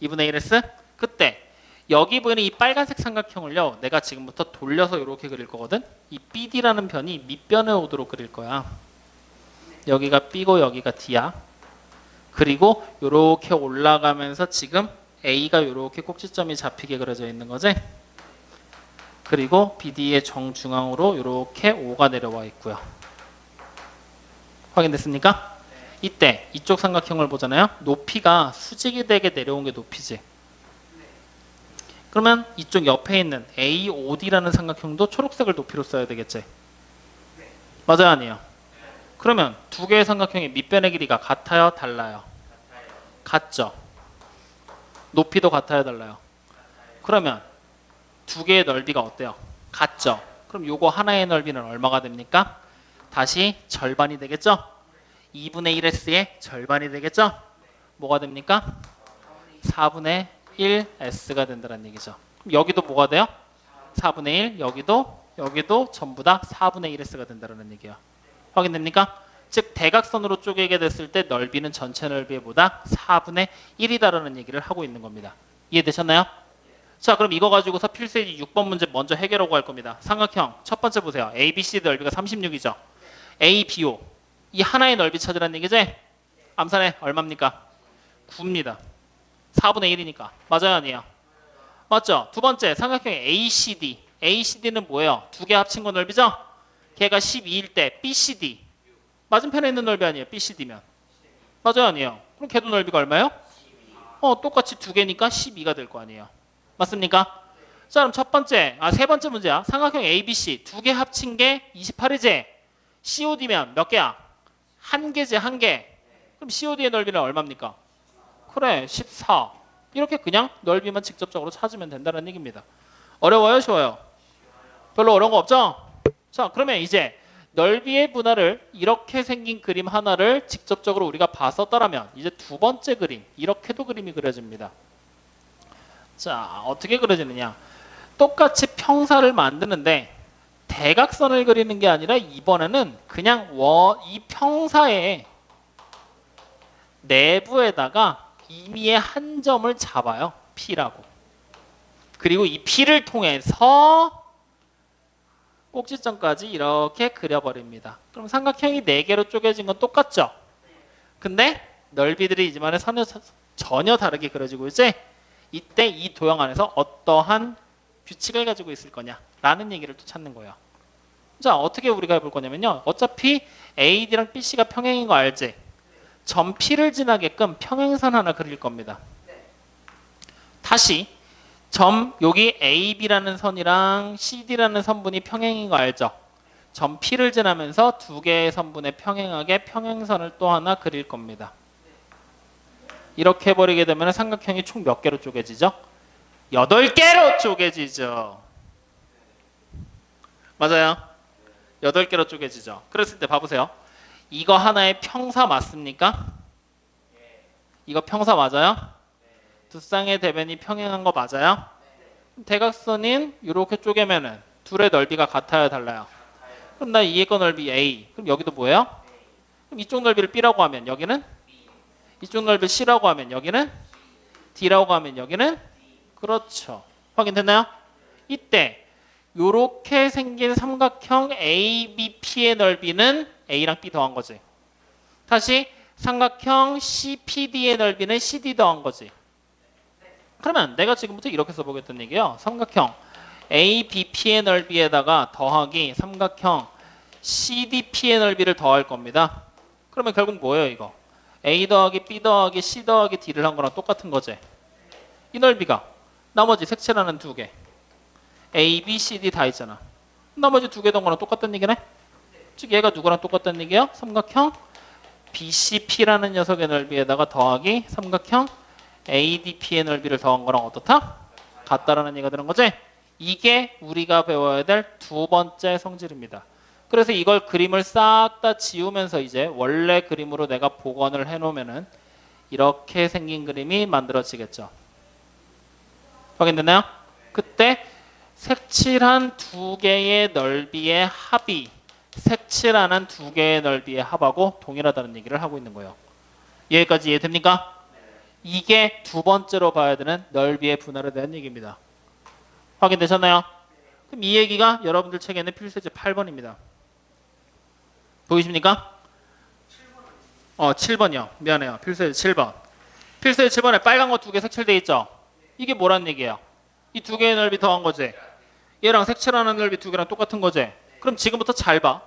2분의 1S? 그때 여기 보이는 이 빨간색 삼각형을요, 내가 지금부터 돌려서 이렇게 그릴 거거든? 이 BD라는 변이 밑변에 오도록 그릴 거야. 여기가 B고 여기가 D야. 그리고 이렇게 올라가면서 지금 A가 이렇게 꼭지점이 잡히게 그려져 있는 거지. 그리고 BD의 정중앙으로 이렇게 O가 내려와 있고요. 확인됐습니까? 이때 이쪽 삼각형을 보잖아요. 높이가 수직이 되게 내려온 게 높이지. 그러면 이쪽 옆에 있는 AOD라는 삼각형도 초록색을 높이로 써야 되겠지. 맞아요, 아니에요? 그러면 두 개의 삼각형의 밑변의 길이가 같아요, 달라요? 같죠. 높이도 같아요, 달라요? 그러면 두 개의 넓이가 어때요? 같죠. 그럼 요거 하나의 넓이는 얼마가 됩니까? 다시 절반이 되겠죠? 2분의 1S의 절반이 되겠죠? 뭐가 됩니까? 4분의 1S가 된다는 얘기죠. 그럼 여기도 뭐가 돼요? 4분의 1, 여기도 전부 다 4분의 1S가 된다는 얘기예요. 확인됩니까? 즉 대각선으로 쪼개게 됐을 때 넓이는 전체 넓이의 보다 4분의 1이다라는 얘기를 하고 있는 겁니다. 이해되셨나요? 자, 그럼 이거 가지고서 필수의 6번 문제 먼저 해결하고 갈 겁니다. 삼각형 첫 번째 보세요. ABC 넓이가 36이죠. ABO 이 하나의 넓이 찾으라는 얘기지? 암산해 얼마입니까? 9입니다. 4분의 1이니까 맞아요, 아니에요? 맞죠? 두 번째 삼각형 ACD ACD는 뭐예요? 두 개 합친 거 넓이죠? 걔가 12일 때 BCD 맞은편에 있는 넓이 아니에요? BCD면 맞아요, 아니에요? 그럼 걔도 넓이가 얼마예요? 똑같이 두 개니까 12가 될 거 아니에요? 맞습니까? 자, 그럼 세 번째 문제야. 삼각형 ABC 두 개 합친 게 28이지? COD면 몇 개야? 한 개지, 한 개. 그럼 COD의 넓이는 얼마입니까? 그래, 14. 이렇게 그냥 넓이만 직접적으로 찾으면 된다는 얘기입니다. 어려워요, 쉬워요? 별로 어려운 거 없죠? 자, 그러면 이제 넓이의 분할을 이렇게 생긴 그림 하나를 직접적으로 우리가 봤었다라면 이제 두 번째 그림, 이렇게도 그림이 그려집니다. 자, 어떻게 그려지느냐? 똑같이 평사를 만드는데 대각선을 그리는 게 아니라 이번에는 그냥 이 평사의 내부에다가 임의의 한 점을 잡아요. P라고. 그리고 이 P를 통해서 꼭지점까지 이렇게 그려버립니다. 그럼 삼각형이 4개로 쪼개진 건 똑같죠? 근데 넓이들이 이제만에 전혀 다르게 그려지고 있지? 이때 이 도형 안에서 어떠한 규칙을 가지고 있을 거냐라는 얘기를 또 찾는 거예요. 자, 어떻게 우리가 해볼 거냐면요. 어차피 AD랑 BC가 평행인 거 알지? 점 P를 지나게끔 평행선 하나 그릴 겁니다. 다시 점 여기 AB라는 선이랑 CD라는 선분이 평행인 거 알죠? 점 P를 지나면서 두 개의 선분에 평행하게 평행선을 또 하나 그릴 겁니다. 이렇게 해버리게 되면 삼각형이 총 몇 개로 쪼개지죠? 8개로 쪼개지죠. 맞아요. 8개로 쪼개지죠. 그랬을 때 봐보세요. 이거 하나의 평사 맞습니까? 이거 평사 맞아요? 두 쌍의 대변이 평행한 거 맞아요? 대각선인 이렇게 쪼개면은 둘의 넓이가 같아요, 달라요? 그럼 나 이의 거 넓이 A. 그럼 여기도 뭐예요? 그럼 이쪽 넓이를 B라고 하면 여기는? 이쪽 넓이를 C라고 하면 여기는? D라고 하면 여기는? 그렇죠. 확인됐나요? 이때 이렇게 생긴 삼각형 ABP의 넓이는 A랑 B 더한 거지. 다시 삼각형 CPD의 넓이는 CD 더한 거지. 그러면 내가 지금부터 이렇게 써보겠다는 얘기예요. 삼각형 ABP의 넓이에다가 더하기 삼각형 CDP의 넓이를 더할 겁니다. 그러면 결국 뭐예요 이거? A 더하기 B 더하기 C 더하기 D를 한 거랑 똑같은 거지. 이 넓이가 나머지 색칠하는 두 개 A, B, C, D 다 있잖아. 나머지 두 개 던 거랑 똑같다는 얘기네. 즉 얘가 누구랑 똑같다는 얘기야? 삼각형 BCP라는 녀석의 넓이에다가 더하기 삼각형 ADP의 넓이를 더한 거랑 어떻다? 같다라는 얘기가 되는 거지. 이게 우리가 배워야 될 두 번째 성질입니다. 그래서 이걸 그림을 싹 다 지우면서 이제 원래 그림으로 내가 복원을 해놓으면은 이렇게 생긴 그림이 만들어지겠죠. 확인됐나요? 그때 색칠한 두 개의 넓이의 합이 색칠하는 두 개의 넓이의 합하고 동일하다는 얘기를 하고 있는 거예요. 여기까지 이해됩니까? 이게 두 번째로 봐야 되는 넓이의 분할에 대한 얘기입니다. 확인되셨나요? 그럼 이 얘기가 여러분들 책에 있는 필수제 8번입니다. 보이십니까? 7번이요. 미안해요. 필수제 7번. 필수제 7번에 빨간 거 두 개 색칠돼 있죠? 이게 뭐란 얘기예요? 이 두 개의 넓이 더한 거지. 얘랑 색칠하는 넓이 두 개랑 똑같은 거지. 그럼 지금부터 잘 봐.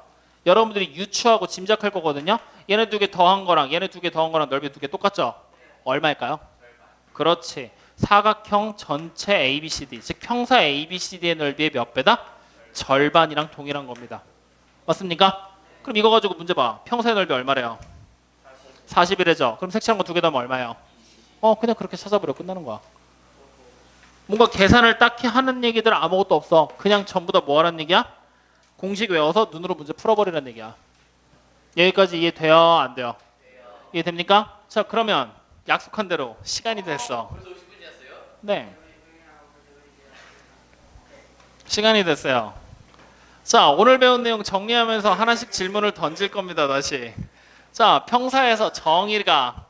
여러분들이 유추하고 짐작할 거거든요. 얘네 두 개 더한 거랑 얘네 두 개 더한 거랑 넓이 두 개 똑같죠? 얼마일까요? 그렇지. 사각형 전체 ABCD, 즉 평사 ABCD의 넓이의 몇 배다? 절반이랑 동일한 겁니다. 맞습니까? 그럼 이거 가지고 문제 봐. 평사의 넓이 얼마래요? 40이래죠. 그럼 색칠한 거 두 개 더하면 얼마예요? 그냥 그렇게 찾아버려. 끝나는 거야. 뭔가 계산을 딱히 하는 얘기들 아무것도 없어. 그냥 전부 다 뭐 하라는 얘기야? 공식 외워서 눈으로 문제 풀어버리라는 얘기야. 여기까지 이해돼요? 안 돼요? 이해됩니까? 자, 그러면 약속한 대로 시간이 됐어. 벌써 50분이었어요? 네. 시간이 됐어요. 자, 오늘 배운 내용 정리하면서 하나씩 질문을 던질 겁니다. 다시. 자, 평사에서 정의가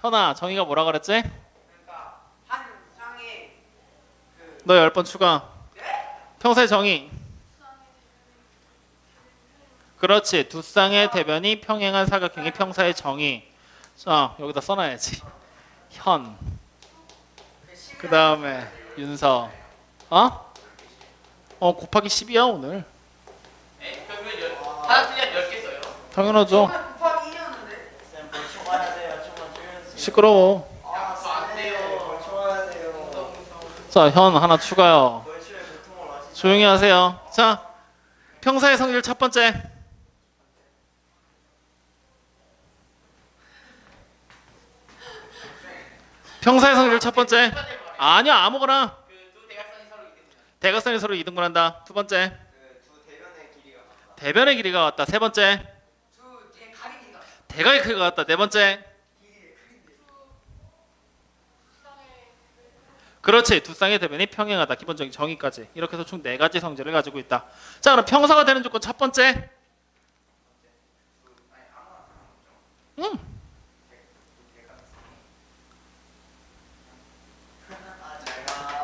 현아, 정의가 뭐라 그랬지? 그러니까 한 쌍에 너 10번 추가. 평사의 정의. 그렇지. 두 쌍의 대변이 평행한 사각형이 평사의 정의. 자, 여기다 써놔야지. 현. 그 다음에 윤서. 곱하기 10이야 오늘. 네? 그러면 하나 틀리면 10개 써요. 당연하죠. 처음에 곱하기 1이었는데 쌤 벌초가야 돼요. 좀만 줄여주세요. 시끄러워. 그거 안 돼요. 벌초가야 돼요. 자, 현 하나 추가요. 벌초의 고통을 아시죠? 조용히 하세요. 자, 평사의 성질 첫 번째. 평사의 성질 첫 번째. 아니야, 아무거나. 그두 대각선이 서로 이등분. 대각선이 서로 이등분한다. 두 번째. 두 대변의 길이가 같다. 대변의 길이가 같다. 세 번째. 두 대가리기가 대각의 크기가 같다. 네 번째. 그렇지. 두 쌍의 대변이 평행하다. 기본적인 정의까지. 이렇게 해서 총 4가지 성질을 가지고 있다. 자, 그럼 평사가 되는 조건 첫 번째. 응. 제가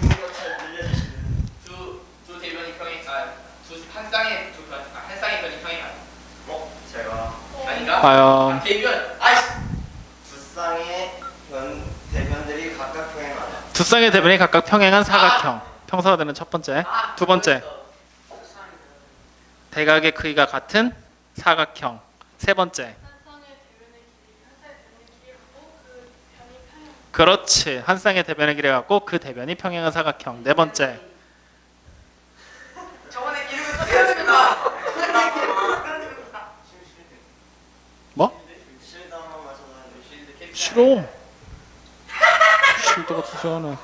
이거 잘 들려주시는. 두 대변이 한 쌍의 한 쌍의 변이 평행 아니? 제가 아닌가? 과연 대변. 아이씨. 두 쌍의 대변들이 각각 평행하다. 두 쌍의 대변이 각각 평행한 사각형. 평사가 되는 첫 번째. 두 번째. 대각의 크기가 같은 사각형. 세 번째. 그렇지. 한 쌍의 대변의 길이 갖고 그 대변이 평행한 사각형. 네 번째. 저번에 기름을 또 세워줍니다. 뭐? 실드 한번 맞춰서 실드 캡. 싫어. 쉴 때가 투시하네.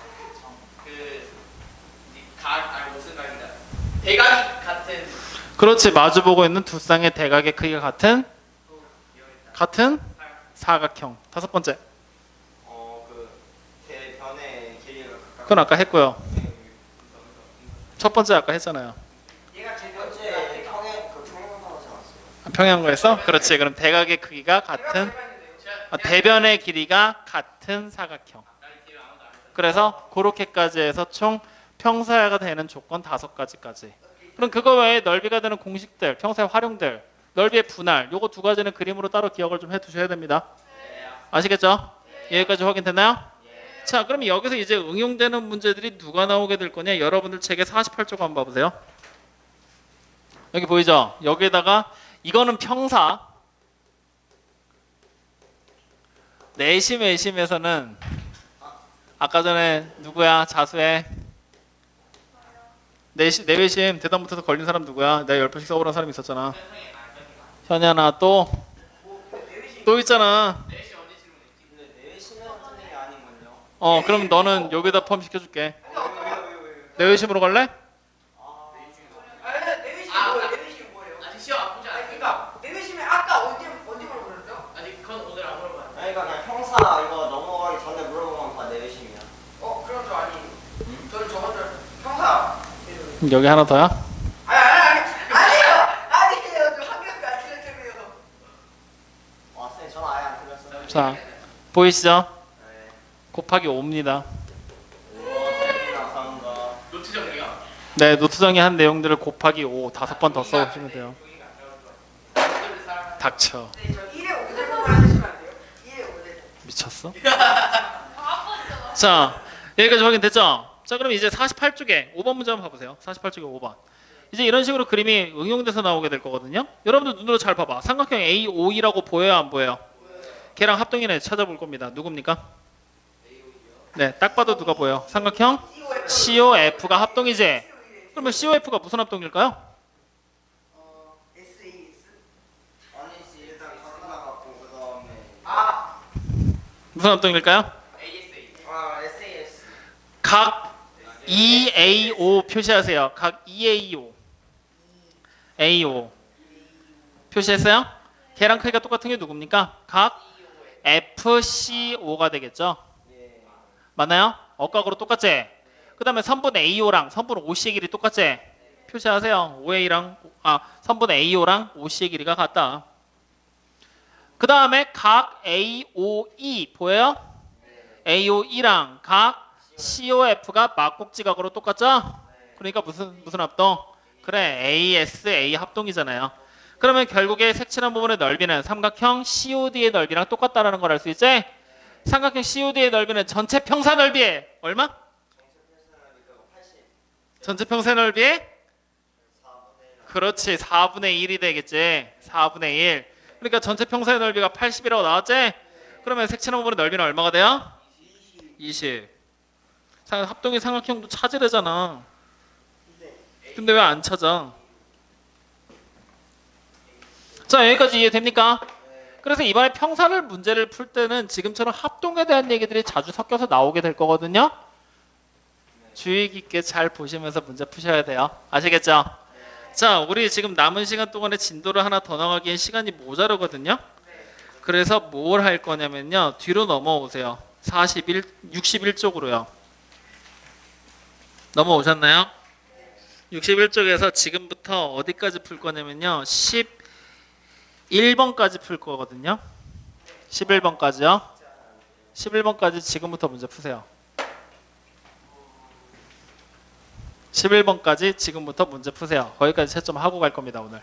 무슨 각이다. 대각이 같은. 그렇지. 마주보고 있는 두 쌍의 대각의 크기가 같은 사각형. 다섯 번째. 그 대변의 길이가 각각. 그건 아까 했고요. 첫 번째 아까 했잖아요. 얘가 제일 번째 평행하다고 하지 않았어요? 평행한 거 했어? 그렇지. 그럼 대각의 크기가 같은 대변의 길이가 같은 사각형. 그래서 그렇게까지 해서 총 평사가 되는 조건 5가지까지. 그럼 그거 외에 넓이가 되는 공식들, 평사의 활용들, 넓이의 분할, 요거 두 가지는 그림으로 따로 기억을 좀 해두셔야 됩니다. 아시겠죠? 여기까지 확인됐나요? 자, 그럼 여기서 이제 응용되는 문제들이 누가 나오게 될 거냐? 여러분들 책에 48쪽 한번 봐보세요. 여기 보이죠? 여기에다가 이거는 평사. 내심 외심에서는 아까 전에 누구야? 자수해. 내외심 대답 못해서 걸린 사람 누구야? 내가 10번씩 써보란 사람 있었잖아. 현야나 또 있잖아. 내시 언제 질문했지? 근데 내외심은 선생님이 아니군요. 그럼 너는 여기다 포함 시켜줄게. 왜요? 내외심으로 갈래? 내외심이 뭐예요? 내외심이 뭐예요? 아직 시험 안 보지 아니 않았어요. 그러니까 내외심이 아까 언제 물어보셨죠? 아직 그건 오늘 안 물어봤어요. 그러니까 그냥 형사 이거 넘어가기 전에 물어보면 다 내외심이야. 그럼 저 아니. 저는 저번 주 형사. 여기 하나 더야? 아니에요. 저 한국이 안 틀렸잖아요. 와 쌤 전화 아예 안 들렸어요. 자, 보이시죠? 네. 곱하기 5입니다. 감사합니다. 노트 정리요? 네, 노트정의 한 내용들을 곱하기 5 5번 더 써주시면 돼요. 닥쳐. 네, 저 1회 5대만 하시면 안 돼요? 1회 5대. 미쳤어? 아빠잖아. 자, 여기까지 확인됐죠? 자, 그럼 이제 48쪽에 5번 문제 한번 봐보세요. 48쪽에 5번. 이제 이런 식으로 그림이 응용돼서 나오게 될 거거든요. 여러분들 눈으로 잘 봐봐. 삼각형 AOE라고 보여요, 안 보여요? 걔랑 합동이네 찾아볼 겁니다. 누굽니까? 네, 딱 봐도 누가 보여? 삼각형 COF가 합동이지? 그러면 COF가 무슨 합동일까요? SAS. 아니지 일단 각각 갖고 그 다음에 무슨 합동일까요? ASA. SAS. 각 EAO 표시하세요. 각 EAO. AO. 표시했어요? 걔랑 크기가 똑같은 게 누굽니까? 각 FCO가 되겠죠? 예. 맞나요? 억각으로 똑같지? 그 다음에 선분 AO랑 선분 OC의 길이 똑같지? 표시하세요. 선분 AO랑 OC의 길이가 같다. 그 다음에 각 AOE 보여요? AOE랑 각 COF가 막곡지각으로 똑같죠? 그러니까 무슨 합동? 그래, ASA 합동이잖아요. 그러면 결국에 색칠한 부분의 넓이는 삼각형 COD의 넓이랑 똑같다라는 걸 알 수 있지? 삼각형 COD의 넓이는 전체 평사 넓이의 얼마? 전체 평사 넓이의? 그렇지, 4분의 1이 되겠지. 4분의 1. 그러니까 전체 평사의 넓이가 80이라고 나왔지? 그러면 색칠한 부분의 넓이는 얼마가 돼요? 20. 합동의 삼각형도 찾으래잖아. 근데 왜 안 찾아? 자, 여기까지 이해됩니까? 그래서 이번에 평사를 문제를 풀 때는 지금처럼 합동에 대한 얘기들이 자주 섞여서 나오게 될 거거든요. 주의 깊게 잘 보시면서 문제 푸셔야 돼요. 아시겠죠? 자, 우리 지금 남은 시간 동안에 진도를 하나 더 나가기엔 시간이 모자르거든요. 그래서 뭘 할 거냐면요. 뒤로 넘어오세요. 61쪽으로요. 넘어오셨나요? 61쪽에서 지금부터 어디까지 풀 거냐면요. 11번까지 풀 거거든요. 11번까지요. 11번까지 지금부터 문제 푸세요. 11번까지 지금부터 문제 푸세요. 거기까지 채점 하고 갈 겁니다, 오늘.